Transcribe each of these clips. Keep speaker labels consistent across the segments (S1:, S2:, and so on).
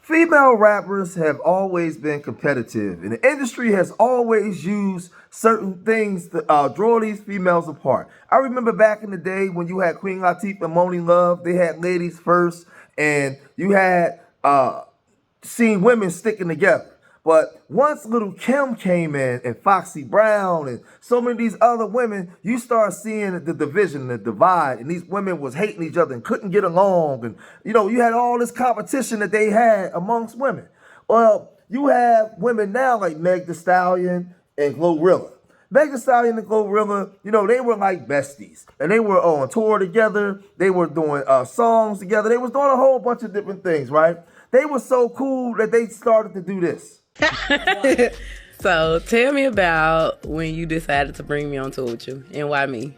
S1: Female rappers have always been competitive, and the industry has always used certain things to draw these females apart. I remember back in the day when you had Queen Latifah and Moni Love, they had ladies first, and you had seen women sticking together. But once Little Kim came in and Foxy Brown and so many of these other women, you start seeing the division, the divide, and these women was hating each other and couldn't get along. And, you had all this competition that they had amongst women. Well, you have women now like Meg Thee Stallion and Glorilla. Meg Thee Stallion and Glorilla, they were like besties. And they were on tour together. They were doing songs together. They was doing a whole bunch of different things, right? They were so cool that they started to do this.
S2: So tell me about when you decided to bring me on tour with you and why me?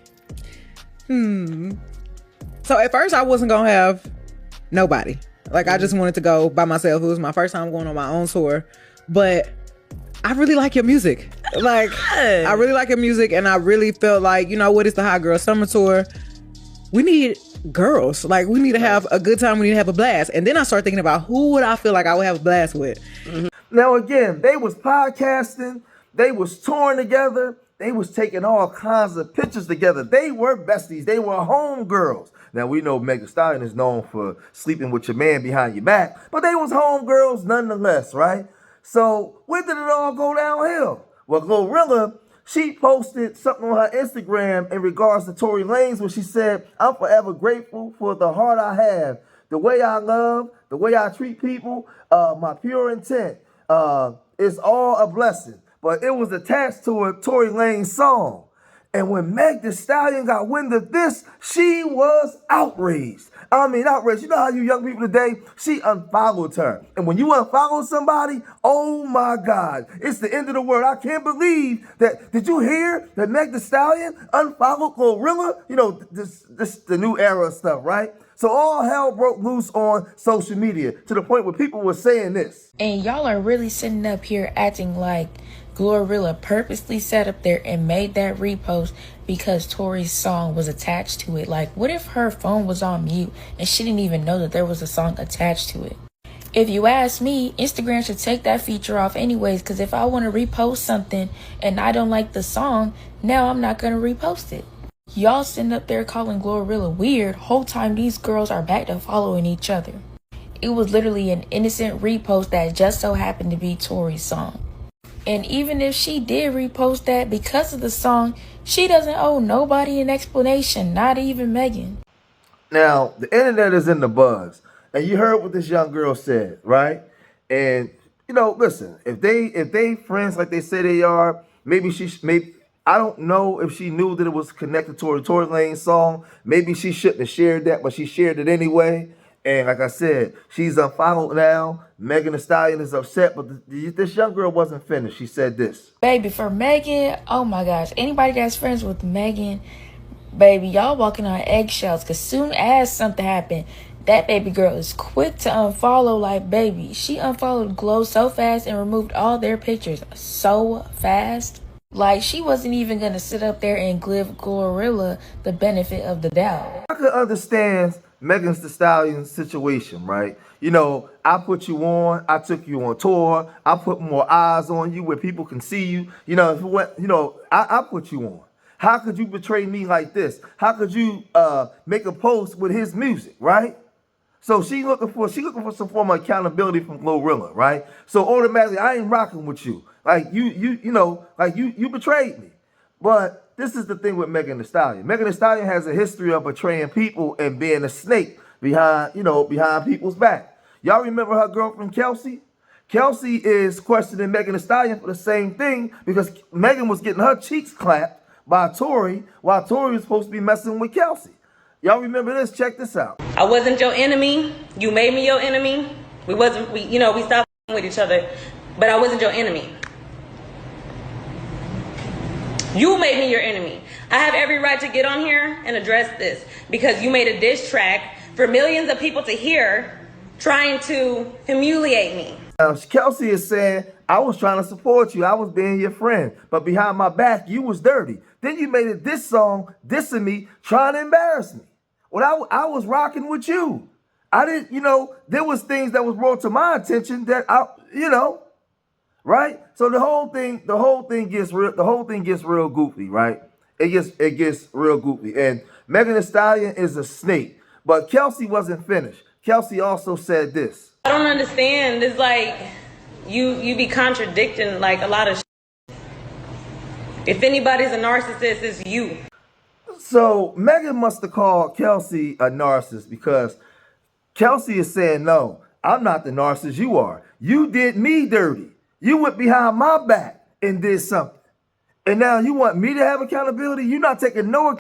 S3: So at first I wasn't going to have nobody. Like I just wanted to go by myself. It was my first time going on my own tour. But I really like your music. Like I really like your music, and I really felt like, it's the Hot Girl Summer Tour. We need girls. Like we need to have a good time. We need to have a blast. And then I started thinking about who would I feel like I would have a blast with.
S1: Now again, they was podcasting, they was touring together, they was taking all kinds of pictures together. They were besties, they were homegirls. Now we know Meg Thee Stallion is known for sleeping with your man behind your back, but they was homegirls nonetheless, right? So where did it all go downhill? Well, Glorilla, she posted something on her Instagram in regards to Tory Lanez where she said, "I'm forever grateful for the heart I have, the way I love, the way I treat people, my pure intent. It's all a blessing." But it was attached to a Tory Lanez song. And when Meg Thee Stallion got wind of this, she was outraged. I mean, outraged. You know how you young people today, she unfollowed her. And when you unfollow somebody, oh my God, it's the end of the world. I can't believe that. Did you hear that Meg Thee Stallion unfollowed Glorilla? This the new era stuff, right? So all hell broke loose on social media to the point where people were saying this.
S4: And y'all are really sitting up here acting like Glorilla purposely sat up there and made that repost because Tori's song was attached to it. Like, what if her phone was on mute and she didn't even know that there was a song attached to it? If you ask me, Instagram should take that feature off anyways, because if I want to repost something and I don't like the song, now I'm not going to repost it. Y'all sitting up there calling Glorilla weird, whole time these girls are back to following each other. It was literally an innocent repost that just so happened to be Tori's song. And even if she did repost that because of the song, she doesn't owe nobody an explanation, not even Megan.
S1: Now, the internet is in the buzz. And you heard what this young girl said, right? And, listen, if they friends like they say they are, maybe I don't know if she knew that it was connected to her Tory Lanez song. Maybe she shouldn't have shared that, but she shared it anyway. And like I said, she's unfollowed now. Megan Thee Stallion is upset, but this young girl wasn't finished. She said this.
S4: Baby, for Megan, oh my gosh, anybody that's friends with Megan, baby, y'all walking on eggshells, because soon as something happened, that baby girl is quick to unfollow like baby. She unfollowed Glow so fast and removed all their pictures so fast. Like, she wasn't even going to sit up there and give Glorilla the benefit of the doubt.
S1: I could understand Megan Thee Stallion's situation, right? I put you on, I took you on tour, I put more eyes on you where people can see you. I put you on. How could you betray me like this? How could you make a post with his music, right? So she looking for some form of accountability from Glorilla, right? So automatically, I ain't rocking with you. Like you betrayed me. But this is the thing with Megan Thee Stallion. Megan Thee Stallion has a history of betraying people and being a snake behind people's back. Y'all remember her girlfriend Kelsey? Kelsey is questioning Megan Thee Stallion for the same thing because Megan was getting her cheeks clapped by Tory while Tory was supposed to be messing with Kelsey. Y'all remember this? Check this out.
S5: I wasn't your enemy. You made me your enemy. We stopped with each other, but I wasn't your enemy. You made me your enemy. I have every right to get on here and address this because you made a diss track for millions of people to hear trying to humiliate me.
S1: Now, Kelsey is saying, I was trying to support you. I was being your friend. But behind my back, you was dirty. Then you made a diss song dissing me, trying to embarrass me. Well, I was rocking with you. I didn't, there was things that was brought to my attention that right? So the whole thing gets real goofy, right? It gets real goofy. And Megan Thee Stallion is a snake. But Kelsey wasn't finished. Kelsey also said this.
S5: I don't understand. It's like you be contradicting like a lot of If anybody's a narcissist, it's you.
S1: So Megan must have called Kelsey a narcissist because Kelsey is saying, no, I'm not the narcissist, you are. You did me dirty. You went behind my back and did something. And now you want me to have accountability? You're not taking no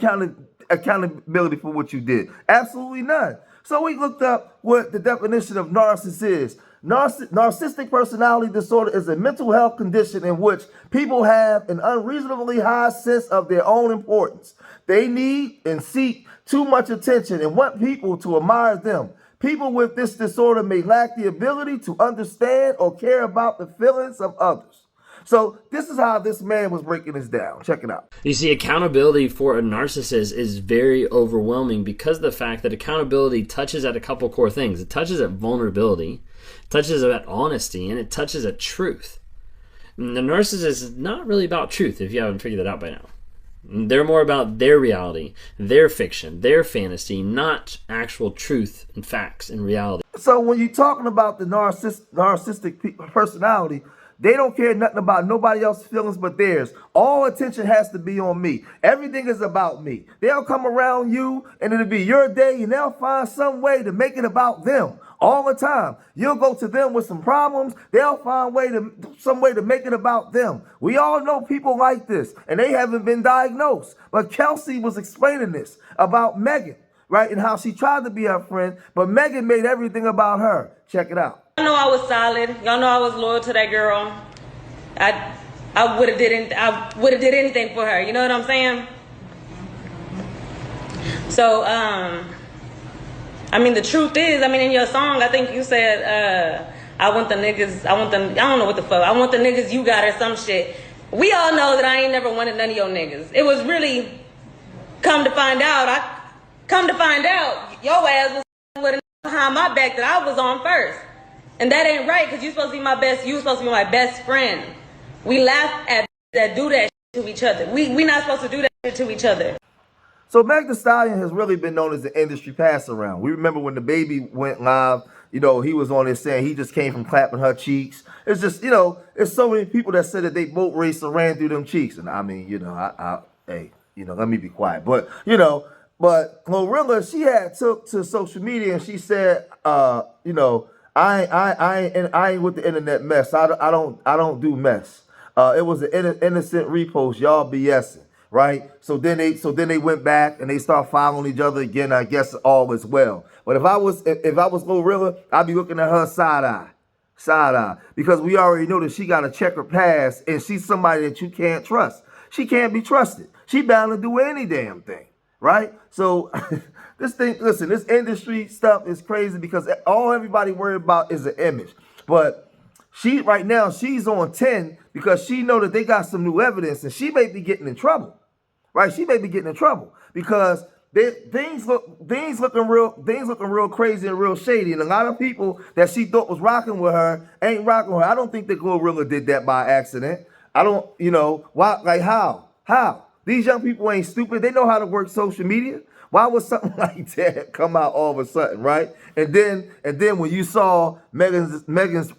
S1: accountability for what you did. Absolutely none. So we looked up what the definition of narcissist is. Narcissistic personality disorder is a mental health condition in which people have an unreasonably high sense of their own importance. They need and seek too much attention and want people to admire them. People with this disorder may lack the ability to understand or care about the feelings of others. So this is how this man was breaking this down. Check it out.
S6: You see, accountability for a narcissist is very overwhelming because of the fact that accountability touches at a couple core things. It touches at vulnerability, touches at honesty, and it touches at truth. And the narcissist is not really about truth, if you haven't figured that out by now. They're more about their reality, their fiction, their fantasy, not actual truth and facts and reality.
S1: So when you're talking about the narcissistic personality, they don't care nothing about nobody else's feelings but theirs. All attention has to be on me. Everything is about me. They'll come around you and it'll be your day and they'll find some way to make it about them all the time. You'll go to them with some problems. They'll find some way to make it about them. We all know people like this and they haven't been diagnosed. But Kelsey was explaining this about Megan, right? And how she tried to be her friend, but Megan made everything about her. Check it out.
S5: Y'all know I was solid. Y'all know I was loyal to that girl. I would have did anything for her. You know what I'm saying? So I mean the truth is, in your song I think you said I want the niggas, I don't know what the fuck. I want the niggas you got or some shit. We all know that I ain't never wanted none of your niggas. It was really come to find out your ass was with a nigga behind my back that I was on first. And that ain't right, because you supposed to be my best friend. We laugh at that do that shit to each other. We not supposed to do that shit to each other.
S1: So Meg Thee Stallion has really been known as the industry pass around. We remember when the baby went live, he was on there saying he just came from clapping her cheeks. It's just, it's so many people that said that they boat raced or ran through them cheeks. And let me be quiet. But Glorilla, she had took to social media and she said, I ain't with the internet mess. I don't do mess. It was an innocent repost. Y'all BSing, right? So then they went back and they start following each other again. I guess all is well. But if I was Glorilla, I'd be looking at her side eye, because we already know that she got a checkered past and she's somebody that you can't trust. She can't be trusted. She bound to do any damn thing, right? So this industry stuff is crazy because all everybody worried about is an image. But right now she's on 10 because she know that they got some new evidence and she may be getting in trouble, right? She may be getting in trouble because things looking real crazy and real shady. And a lot of people that she thought was rocking with her ain't rocking with her. I don't think that Glorilla did that by accident. I don't, why? Like how? These young people ain't stupid. They know how to work social media. Why would something like that come out all of a sudden, right? And then when you saw Megan's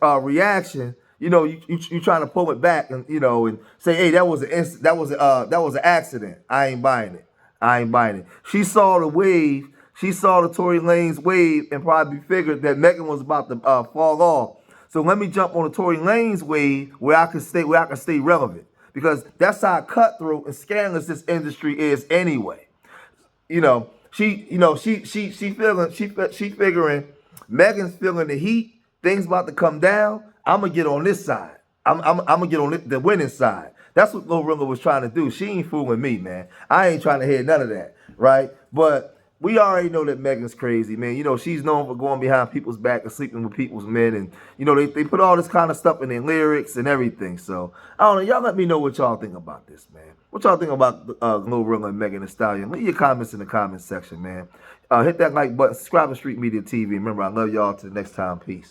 S1: reaction, you trying to pull it back and and say, hey, that was an accident. I ain't buying it. She saw the wave. She saw the Tory Lanez wave and probably figured that Megan was about to fall off. So let me jump on the Tory Lanez wave where I can stay relevant, because that's how cutthroat and scandalous this industry is anyway. She figuring Megan's feeling the heat. Things about to come down. I'm gonna get on this side. I'm gonna get on the winning side. That's what Glorilla was trying to do. She ain't fooling me, man. I ain't trying to hear none of that, right? But we already know that Megan's crazy, man. You know, she's known for going behind people's back and sleeping with people's men. And, you know, they put all this kind of stuff in their lyrics and everything. So, I don't know. Y'all let me know what y'all think about this, man. What y'all think about Glorilla and Megan Thee Stallion? Leave your comments in the comment section, man. Hit that like button. Subscribe to Street Media TV. Remember, I love y'all. Till next time. Peace.